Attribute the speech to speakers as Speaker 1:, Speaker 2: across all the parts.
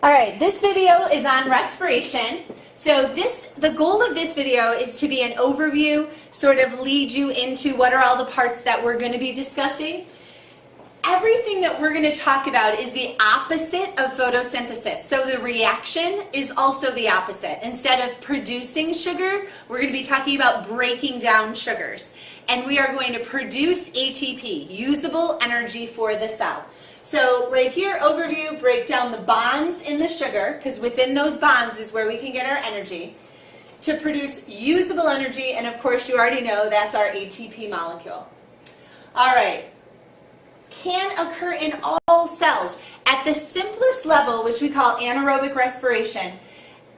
Speaker 1: All right, this video is on respiration. So the goal of this video is to be an overview, sort of lead you into what are all the parts that we're going to be discussing. Everything that we're going to talk about is the opposite of photosynthesis. So the reaction is also the opposite. Instead of producing sugar, we're going to be talking about breaking down sugars. And we are going to produce ATP, usable energy for the cell. So right here, overview, break down the bonds in the sugar, because within those bonds is where we can get our energy, to produce usable energy, and of course you already know that's our ATP molecule. All right, can occur in all cells. At the simplest level, which we call anaerobic respiration,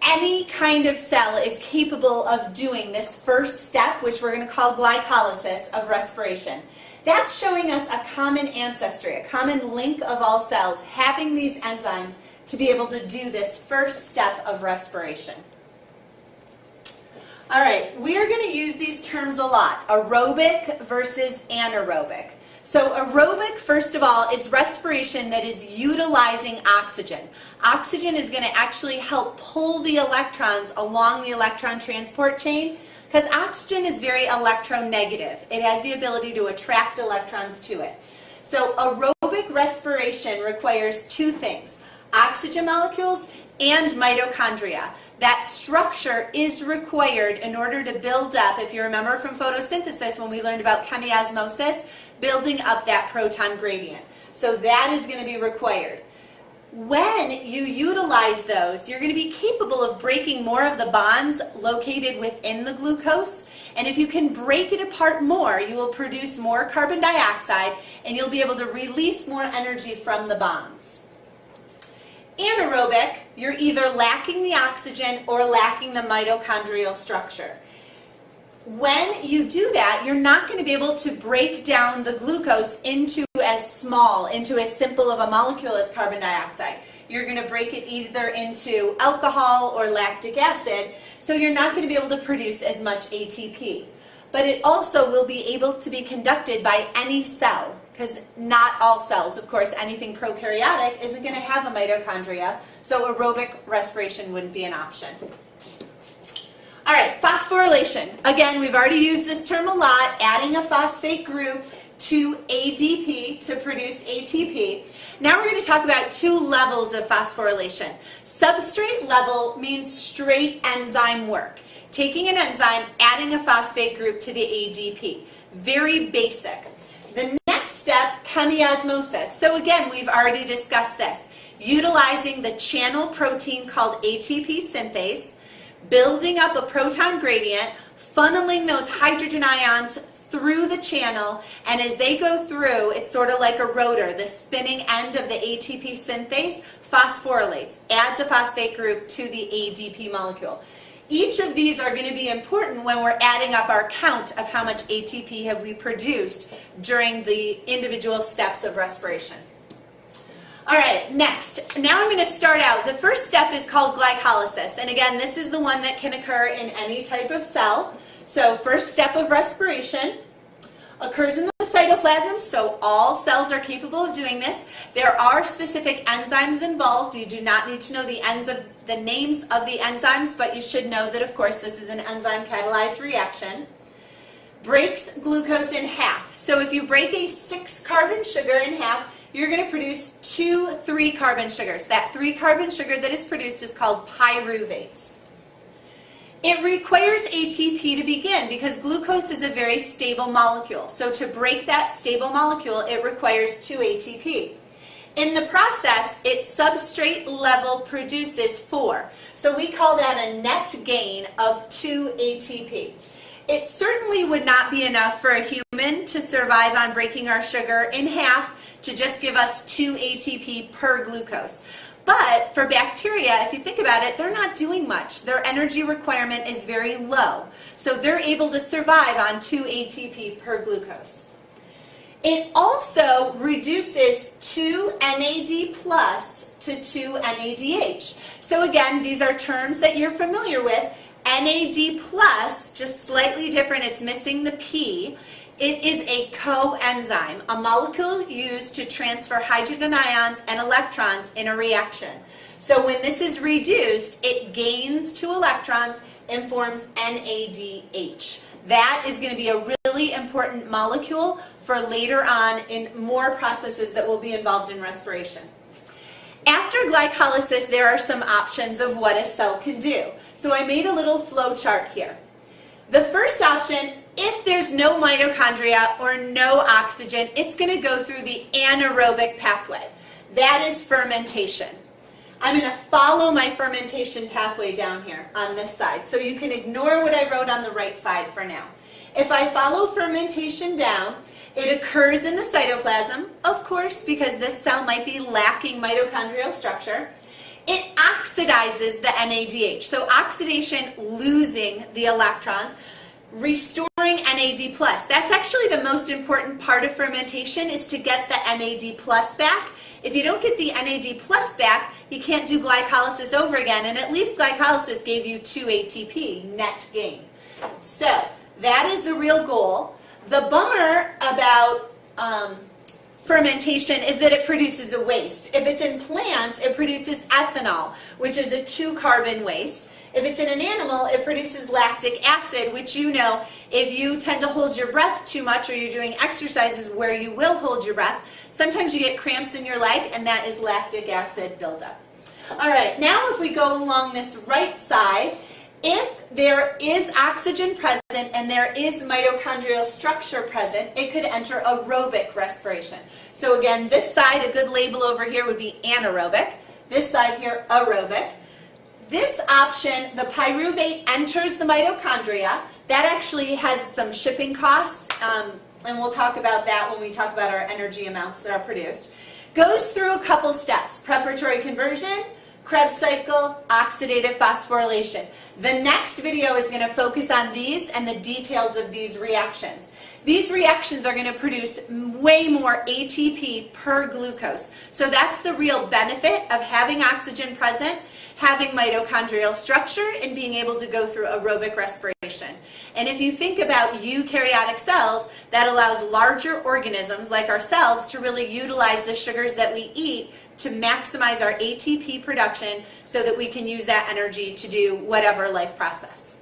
Speaker 1: any kind of cell is capable of doing this first step, which we're going to call glycolysis of respiration. That's showing us a common ancestry, a common link of all cells, having these enzymes to be able to do this first step of respiration. All right, we are going to use these terms a lot, aerobic versus anaerobic. So aerobic, first of all, is respiration that is utilizing oxygen. Oxygen is going to actually help pull the electrons along the electron transport chain, because oxygen is very electronegative. It has the ability to attract electrons to it. So aerobic respiration requires two things, oxygen molecules and mitochondria. That structure is required in order to build up, if you remember from photosynthesis when we learned about chemiosmosis, building up that proton gradient. So that is going to be required. When you utilize those, you're going to be capable of breaking more of the bonds located within the glucose. And if you can break it apart more, you will produce more carbon dioxide and you'll be able to release more energy from the bonds. Anaerobic, you're either lacking the oxygen or lacking the mitochondrial structure. When you do that, you're not going to be able to break down the glucose into as simple of a molecule as carbon dioxide. You're going to break it either into alcohol or lactic acid, so you're not going to be able to produce as much ATP. But it also will be able to be conducted by any cell, because not all cells, of course, anything prokaryotic isn't going to have a mitochondria, so aerobic respiration wouldn't be an option. All right, phosphorylation. Again, we've already used this term a lot, adding a phosphate group to ADP to produce ATP. Now we're going to talk about two levels of phosphorylation. Substrate level means straight enzyme work. Taking an enzyme, adding a phosphate group to the ADP. Very basic. The next step, chemiosmosis. So again, we've already discussed this. Utilizing the channel protein called ATP synthase, building up a proton gradient, funneling those hydrogen ions through the channel, and as they go through, it's sort of like a rotor. The spinning end of the ATP synthase phosphorylates, adds a phosphate group to the ADP molecule. Each of these are going to be important when we're adding up our count of how much ATP have we produced during the individual steps of respiration. All right, next. Now I'm going to start out. The first step is called glycolysis. And again, this is the one that can occur in any type of cell. So first step of respiration occurs in the cytoplasm, so all cells are capable of doing this. There are specific enzymes involved. You do not need to know the names of the enzymes, but you should know that, of course, this is an enzyme-catalyzed reaction. Breaks glucose in half. So if you break a 6-carbon sugar in half, you're going to produce 2 3-carbon sugars. That 3-carbon sugar that is produced is called pyruvate. It requires ATP to begin because glucose is a very stable molecule. So to break that stable molecule, it requires 2 ATP. In the process, its substrate level produces 4. So we call that a net gain of 2 ATP. It certainly would not be enough for a human to survive on breaking our sugar in half to just give us 2 ATP per glucose. But for bacteria, if you think about it, they're not doing much. Their energy requirement is very low. So they're able to survive on 2 ATP per glucose. It also reduces 2 NAD plus to 2 NADH. So again, these are terms that you're familiar with. NAD plus, just slightly different, it's missing the P, It is a coenzyme, a molecule used to transfer hydrogen ions and electrons in a reaction. So when this is reduced, it gains 2 electrons and forms NADH. That is going to be a really important molecule for later on in more processes that will be involved in respiration. After glycolysis, there are some options of what a cell can do. So I made a little flow chart here. The first option, if there's no mitochondria or no oxygen, it's going to go through the anaerobic pathway. That is fermentation. I'm going to follow my fermentation pathway down here on this side. So you can ignore what I wrote on the right side for now. If I follow fermentation down, it occurs in the cytoplasm, of course, because this cell might be lacking mitochondrial structure. It oxidizes the NADH. So oxidation, losing the electrons, restoring NAD+. That's actually the most important part of fermentation, is to get the NAD+ back. If you don't get the NAD+ back, you can't do glycolysis over again, and at least glycolysis gave you 2 ATP net gain. So that is the real goal. The bummer about fermentation is that it produces a waste. If it's in plants, it produces ethanol, which is a 2-carbon waste. If it's in an animal, it produces lactic acid, which you know, if you tend to hold your breath too much or you're doing exercises where you will hold your breath, sometimes you get cramps in your leg, and that is lactic acid buildup. All right, now if we go along this right side, if there is oxygen present and there is mitochondrial structure present, it could enter aerobic respiration. So again, this side, a good label over here would be anaerobic. This side here, aerobic. This option, the pyruvate enters the mitochondria. That actually has some shipping costs, and we'll talk about that when we talk about our energy amounts that are produced. Goes through a couple steps: preparatory conversion, Krebs cycle, oxidative phosphorylation. The next video is going to focus on these and the details of these reactions. These reactions are going to produce way more ATP per glucose. So that's the real benefit of having oxygen present, having mitochondrial structure, and being able to go through aerobic respiration. And if you think about eukaryotic cells, that allows larger organisms like ourselves to really utilize the sugars that we eat to maximize our ATP production so that we can use that energy to do whatever life process.